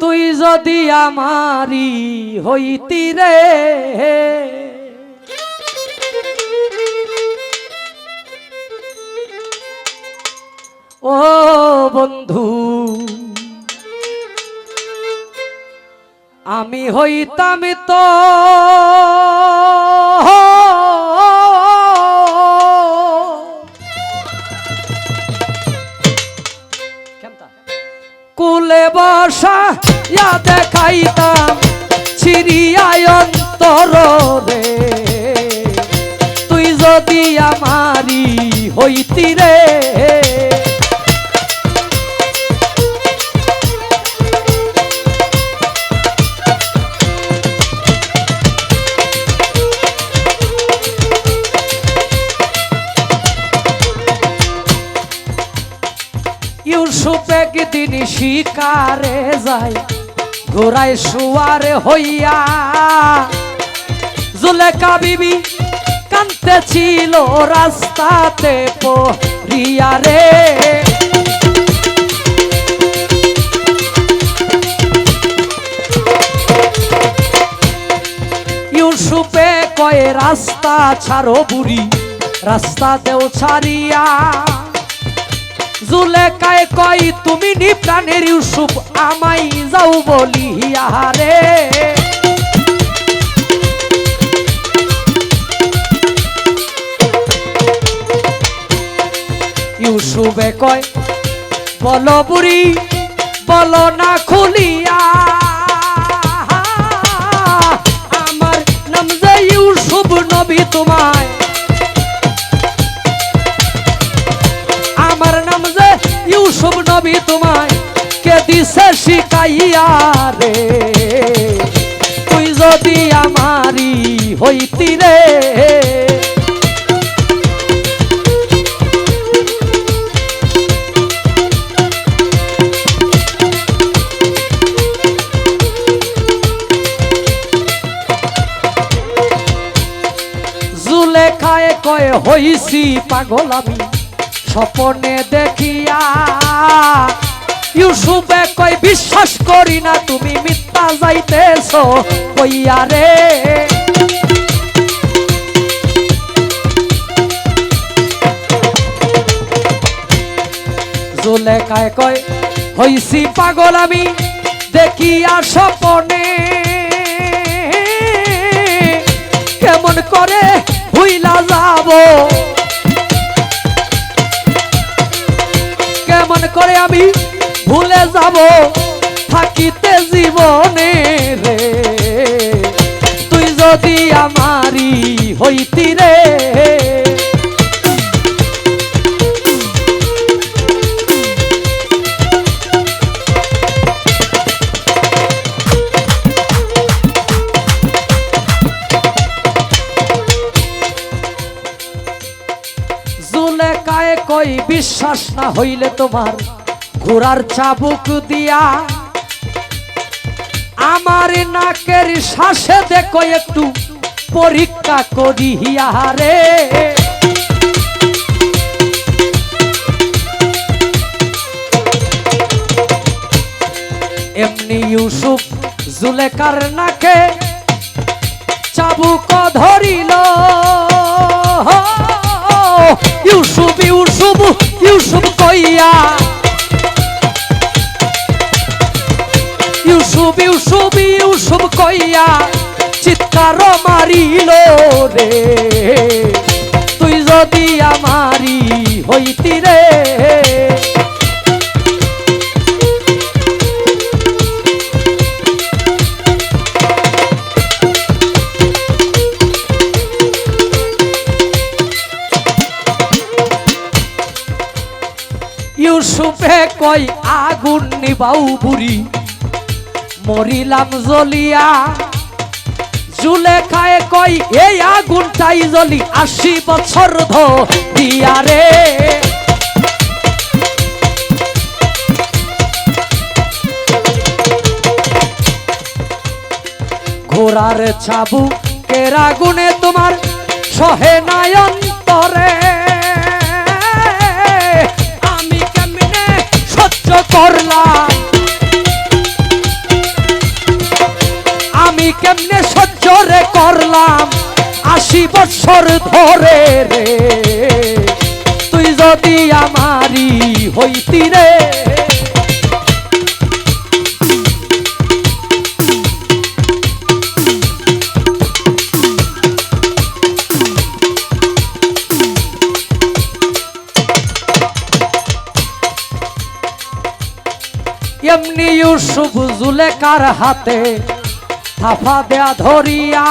তুই যদি আমারি হইতি রে ও বন্ধু আমি হইতাম তো কুলে বসা ইয়া দেখাইতাম ছিড়িয়ায় অন্তর রে তুই যদি আমারি হইতি রে ইউসুফ একদিন শিকারে যায় ঘোড়ায় শুয়ার হইয়া জুলেখা বিবি কাঁদতেছিল রাস্তাতে পড়িয়া রে ইউসুফে কয়ে রাস্তা ছাড়ো বুড়ি রাস্তাতেও ছাড়িয়া জুলেখায় কই তুমি নি প্রাণের ইউসুফ আমাই যাও বলিয়া রে ইউসুফে কয় বলো বুড়ি বলো না খুলিয়া আমার নাম যে ইউসুফ নবী তোমায় আমার নাম যে ইউসুফ নবী তোমায় কে দিছে শিখাইয়া রে তুই যদি আমারি হইতি রে জুলেখায় কয় হইছি পাগল আমি স্বপ্নে দেখিয়া ইউসুফে কই বিশ্বাস করি না তুমি মিথ্যা যাইতেছো কইয়া রে জুলেখায় কয় হইছি পাগল আমি দেখিয়া স্বপ্নে কেমন করে ভুইলা যাব কেমন করে আমি ভুলে যাব থাকিতে জীবনে রে তুই যদি আমারি হইতি রে জুলেখায় কই বিশ্বাস না হইলে তোমার ঘোড়ার চাবুক দিয়া আমার নাকের শ্বাসে দেখো একটু পরীক্ষা করিয়া রে এমনি ইউসুফ জুলেখার নাকে চাবুক ধরিল ইউসুফ ইউসুফ ইউসুফ কইয়া ইউসুফ ইউসুফ ইউসুফ কইয়া চিৎকার মারিল রে তুই যদি আমারি হইতি রে ইউসুফে কই আগুন নিবাউ বুড়ি মরিলাম জ্বলিয়া জুলেখায় কই এই আগুনটাই জ্বলি ৮০ বছর ধরিয়া রে ঘোড়ার চাবুকের আগুনে তোমার সহে নাই অন্তরে আমি কেমনে সহ্য করলাম 80 বছর ধরে রে তুই যদি আমারি হইতি রে এমনি ইউসুফ জুলেখার হাতে থাপা দেয়া ধরিয়া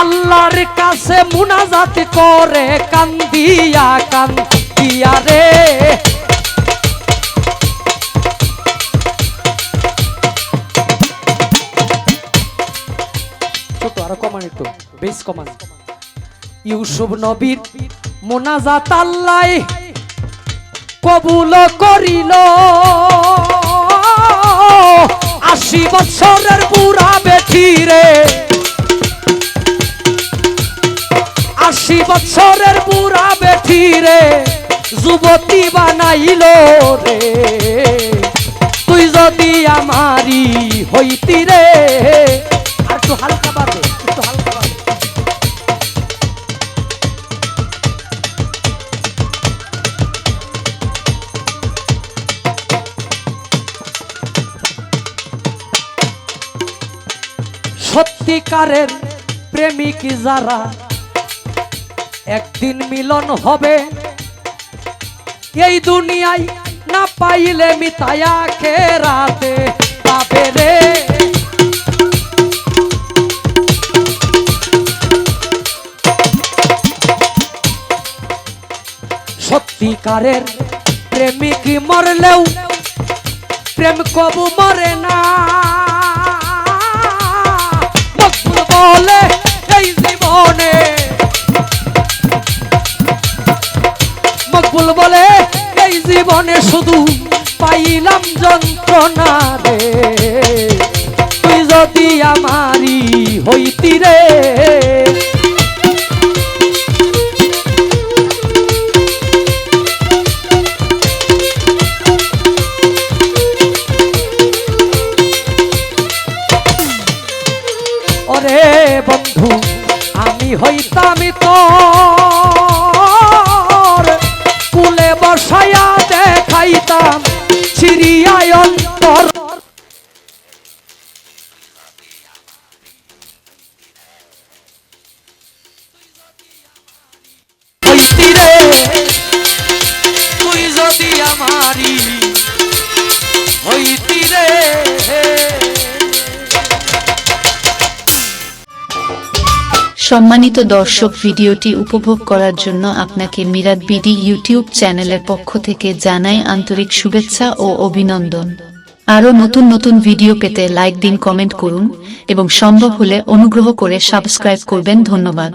আল্লাহর কাছে মুনাজাত করে কান্দিয়া কান্দিয়া রে ছোট আরো কমান একটু বেশ কমান ইউসুফ নবীর মুনাজাত আল্লাহ কবুল করিল 80 বছরের বুড়া বেটি রে 80 বছরের বুড়া বেটি রে যুবতী বানাইল রে তুই যদি আমারি হইতি রে আর একটু হালকা বাজে একটু হালকা বাজে সত্যিকারের প্রেমিক যারা একদিন মিলন হবে এই দুনিয়ায় না পাইলে মিতায়া খেরাতে পাবে রে সত্যিকারের প্রেমিক মরলেও প্রেম কবু মরে না বলে এই জীবনে মকবুল বলে এই জীবনে শুধু পাইলাম যন্ত্রণা রে তুই যদি আমারি হইতি রে ওরে বন্ধু আমি হইতাম তোর কুলে বসায়া দেখাইতাম চিরিয়ায় অন্তর হইতি রে তুই যদি আমারি হইতি রে সম্মানিত দর্শক, ভিডিওটি উপভোগ করার জন্য আপনাকে মিরাত বিডি ইউটিউব চ্যানেলের পক্ষ থেকে জানাই আন্তরিক শুভেচ্ছা ও অভিনন্দন। আরও নতুন নতুন ভিডিও পেতে লাইক দিন, কমেন্ট করুন এবং সম্ভব হলে অনুগ্রহ করে সাবস্ক্রাইব করবেন। ধন্যবাদ।